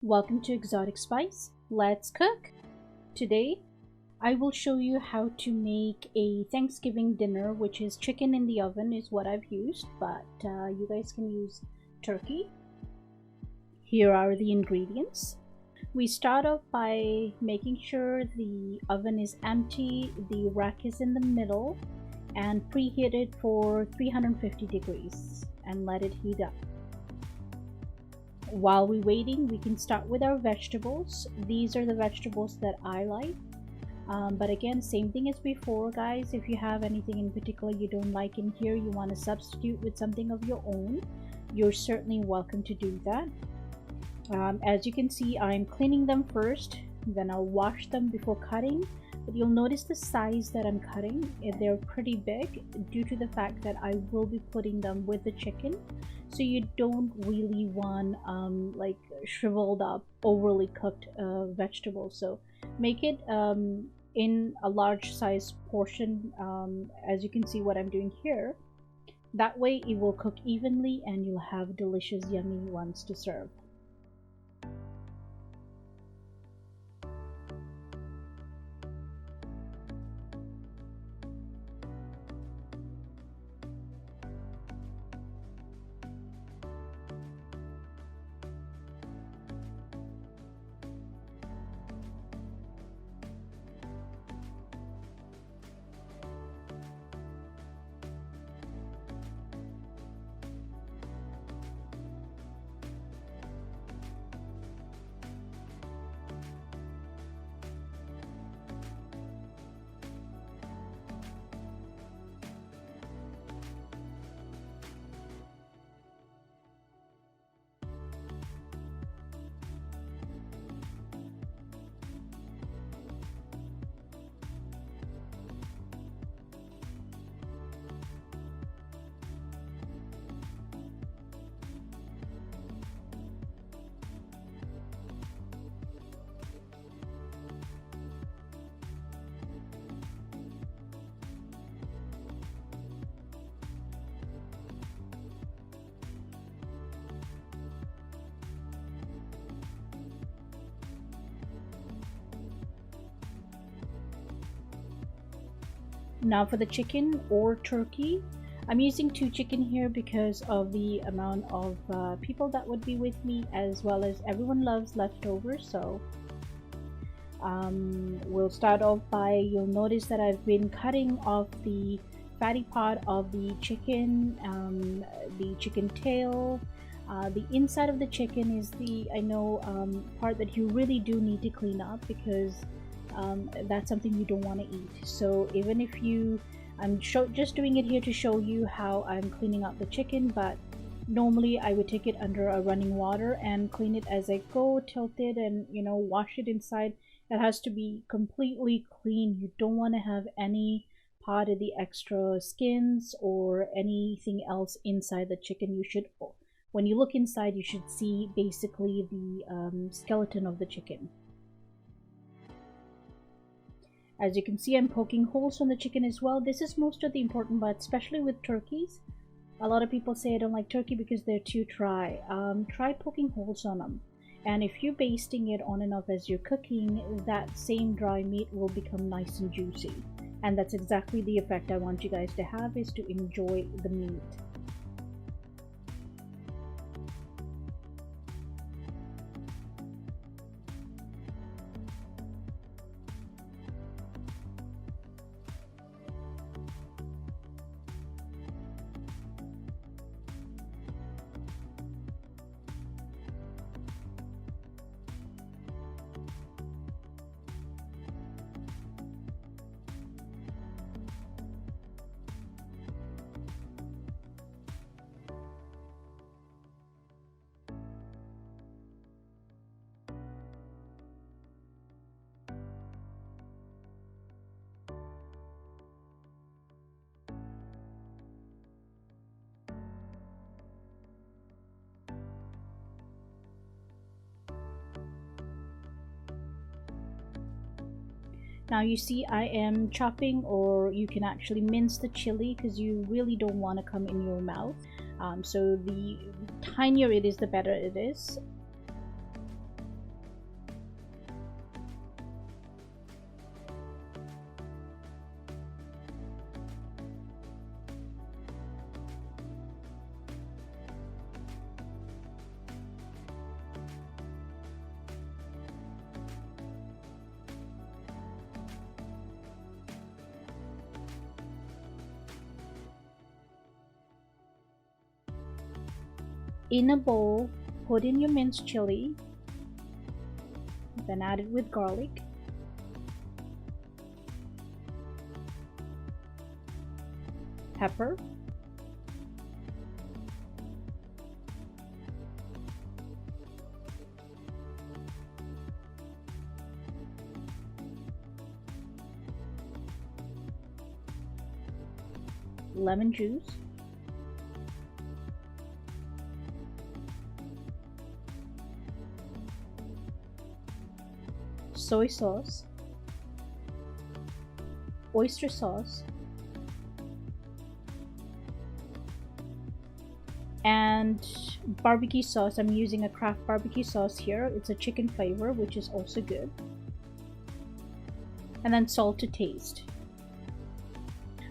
Welcome to Exotic Spice. Let's cook! Today, I will show you how to make a Thanksgiving dinner, which is chicken in the oven is what I've used, but you guys can use turkey. Here are the ingredients. We start off by making sure the oven is empty, the rack is in the middle, and preheat it for 350 degrees and let it heat up. While we're waiting, we can start with our vegetables. These are the vegetables that I like. But again, same thing as before, guys. If you have anything in particular you don't like in here, you want to substitute with something of your own, you're certainly welcome to do that. As you can see, I'm cleaning them first, then I'll wash them before cutting. But you'll notice the size that I'm cutting. They're pretty big due to the fact that I will be putting them with the chicken. So you don't really want like shriveled up, overly cooked vegetables. So make it in a large size portion, as you can see what I'm doing here. That way it will cook evenly and you'll have delicious, yummy ones to serve. Now for the chicken or turkey, I'm using 2 chicken here because of the amount of people that would be with me, as well as everyone loves leftovers. So we'll start off by, you'll notice that I've been cutting off the fatty part of the chicken tail. The inside of the chicken is the part that you really do need to clean up, because that's something you don't want to eat. So even if I'm just doing it here to show you how I'm cleaning up the chicken, but normally I would take it under a running water and clean it as I go, tilt it, and wash it inside. It has to be completely clean. You don't want to have any part of the extra skins or anything else inside the chicken. When you look inside, you should see basically the skeleton of the chicken. As you can see, I'm poking holes on the chicken as well. This is most of the important part, especially with turkeys. A lot of people say I don't like turkey because they're too dry. Try poking holes on them. And if you're basting it on and off as you're cooking, that same dry meat will become nice and juicy. And that's exactly the effect I want you guys to have, is to enjoy the meat. Now you see I am chopping, or you can actually mince the chili, because you really don't want to come in your mouth. So the tinier it is, the better it is. In a bowl, put in your minced chili, then add it with garlic. Pepper. Lemon juice. Soy sauce. Oyster sauce. And barbecue sauce. I'm using a Kraft barbecue sauce here. It's a chicken flavor, which is also good. And then salt to taste.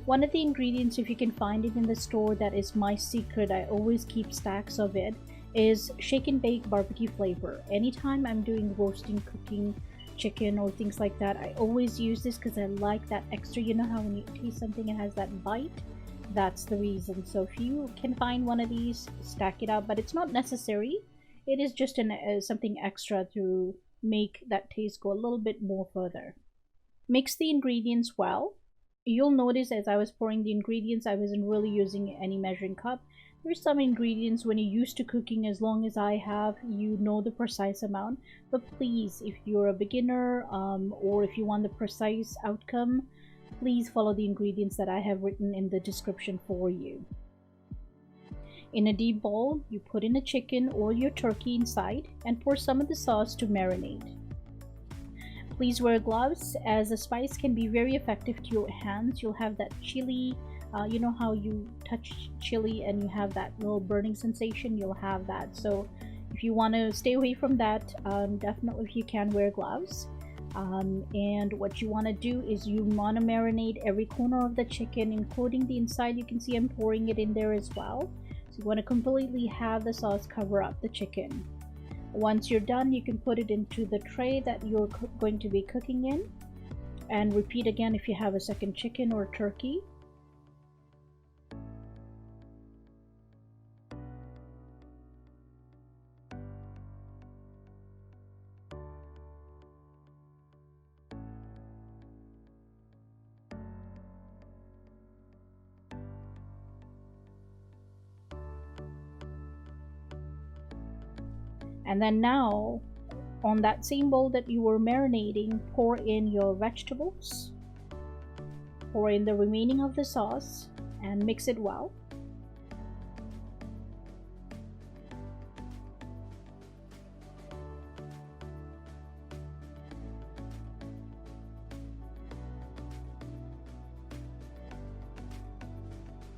One of the ingredients, if you can find it in the store, that is my secret, I always keep stacks of it, is shake and bake barbecue flavor. Anytime I'm doing roasting, cooking chicken or things like that, I always use this because I like that extra, you know how when you taste something it has that bite? That's the reason. So if you can find one of these, stack it up, but it's not necessary. It is just something extra to make that taste go a little bit more further. Mix the ingredients well. You'll notice as I was pouring the ingredients, I wasn't really using any measuring cup. There's some ingredients when you're used to cooking, as long as I have, you know the precise amount. But please, if you're a beginner or if you want the precise outcome, please follow the ingredients that I have written in the description for you. In a deep bowl, you put in a chicken or your turkey inside and pour some of the sauce to marinate. Please wear gloves, as the spice can be very effective to your hands. You'll have that chili, you know how you touch chili and you have that little burning sensation, you'll have that. So if you want to stay away from that, definitely if you can, wear gloves. And what you want to do is you want to marinate every corner of the chicken, including the inside. You can see I'm pouring it in there as well. So you want to completely have the sauce cover up the chicken. Once you're done, you can put it into the tray that you're going to be cooking in, and repeat again if you have a second chicken or turkey. And then now, on that same bowl that you were marinating, pour in your vegetables, pour in the remaining of the sauce, and mix it well.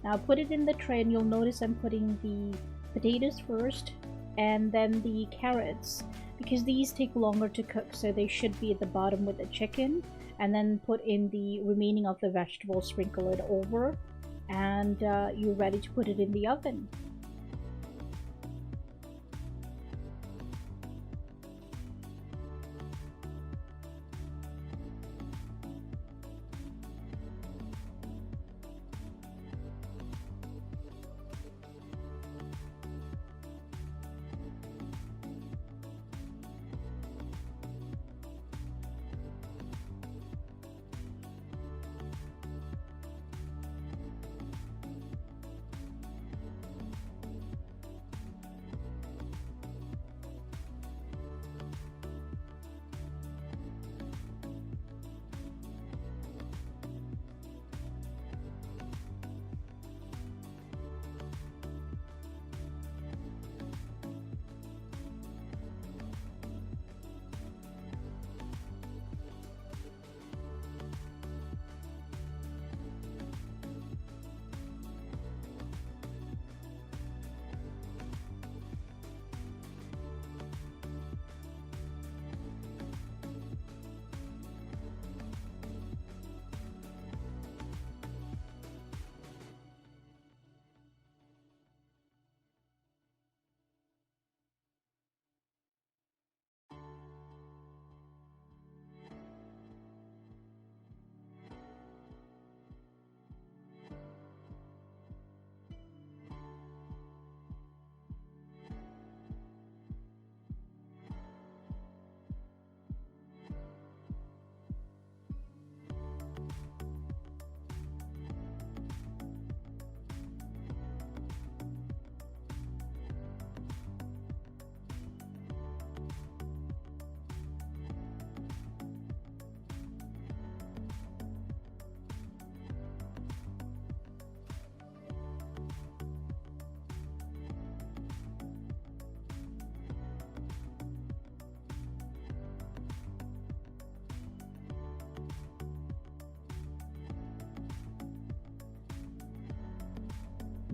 Now put it in the tray, and you'll notice I'm putting the potatoes first and then the carrots, because these take longer to cook, so they should be at the bottom with the chicken. And then put in the remaining of the vegetables, sprinkle it over, and you're ready to put it in the oven.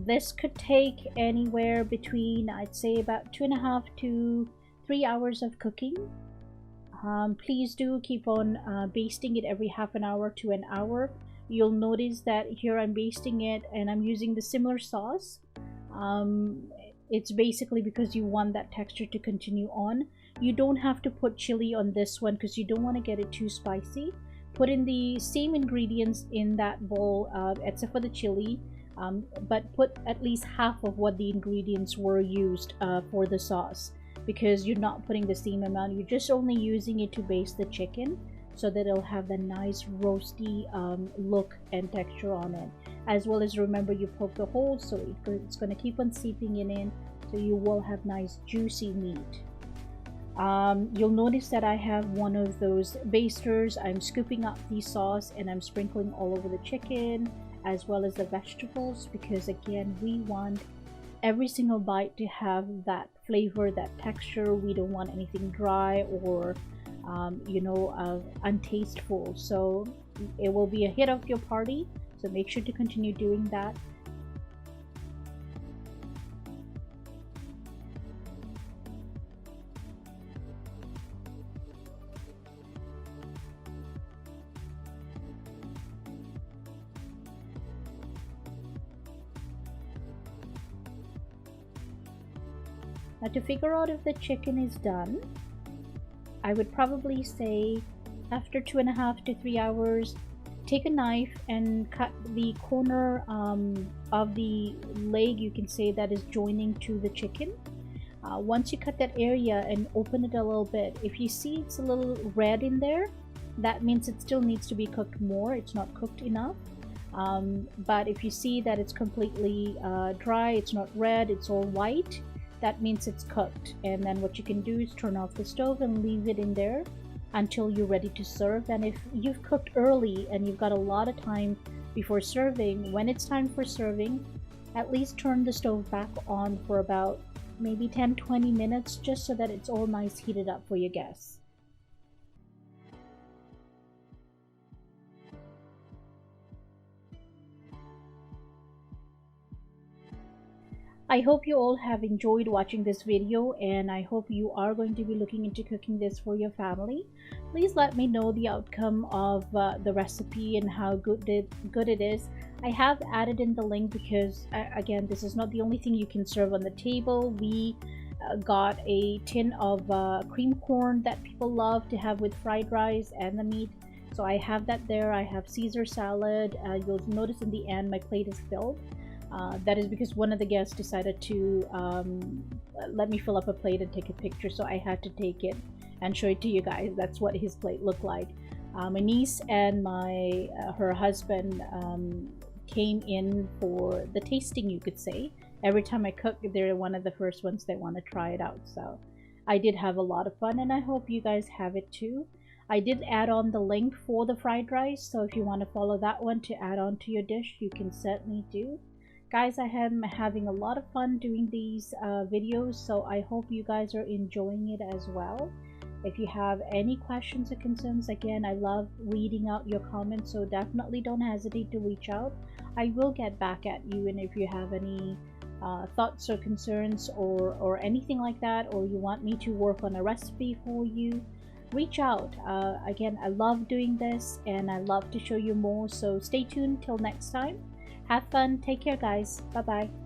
This could take anywhere between, I'd say, about 2.5 to 3 hours of cooking. Please do keep on basting it every half an hour to an hour. You'll notice that here I'm basting it and I'm using the similar sauce. It's basically because you want that texture to continue on. You don't have to put chili on this one because you don't want to get it too spicy. Put in the same ingredients in that bowl, except for the chili, but put at least half of what the ingredients were used for the sauce, because you're not putting the same amount. You're just only using it to baste the chicken so that it'll have the nice roasty look and texture on it. As well as, remember, you poke the holes so it's going to keep on seeping in, so you will have nice juicy meat. You'll notice that I have one of those basters. I'm scooping up the sauce and I'm sprinkling all over the chicken as well as the vegetables, because again, we want every single bite to have that flavor, that texture. We don't want anything dry or untasteful. So it will be a hit of your party, so make sure to continue doing that. Now, to figure out if the chicken is done, I would probably say after 2.5 to 3 hours, take a knife and cut the corner of the leg, you can say, that is joining to the chicken. Once you cut that area and open it a little bit, if you see it's a little red in there, that means it still needs to be cooked more. It's not cooked enough. But if you see that it's completely dry, it's not red, it's all white, that means it's cooked. And then what you can do is turn off the stove and leave it in there until you're ready to serve. And if you've cooked early and you've got a lot of time before serving, when it's time for serving, at least turn the stove back on for about maybe 10-20 minutes, just so that it's all nice heated up for your guests. I hope you all have enjoyed watching this video, and I hope you are going to be looking into cooking this for your family. Please let me know the outcome of the recipe and how good it is. I have added in the link because, again, this is not the only thing you can serve on the table. We got a tin of cream corn that people love to have with fried rice and the meat. So I have that there. I have Caesar salad. You'll notice in the end my plate is filled. That is because one of the guests decided to let me fill up a plate and take a picture, so I had to take it and show it to you guys. That's what his plate looked like. My niece and her husband came in for the tasting, you could say. Every time I cook, they're one of the first ones that want to try it out. So I did have a lot of fun, and I hope you guys have it too. I did add on the link for the fried rice, so if you want to follow that one to add on to your dish, you can certainly do. Guys, I am having a lot of fun doing these videos, so I hope you guys are enjoying it as well. If you have any questions or concerns, again, I love reading out your comments, so definitely don't hesitate to reach out. I will get back at you, and if you have any thoughts or concerns or anything like that, or you want me to work on a recipe for you, reach out. Again, I love doing this and I love to show you more, so stay tuned till next time. Have fun. Take care, guys. Bye bye.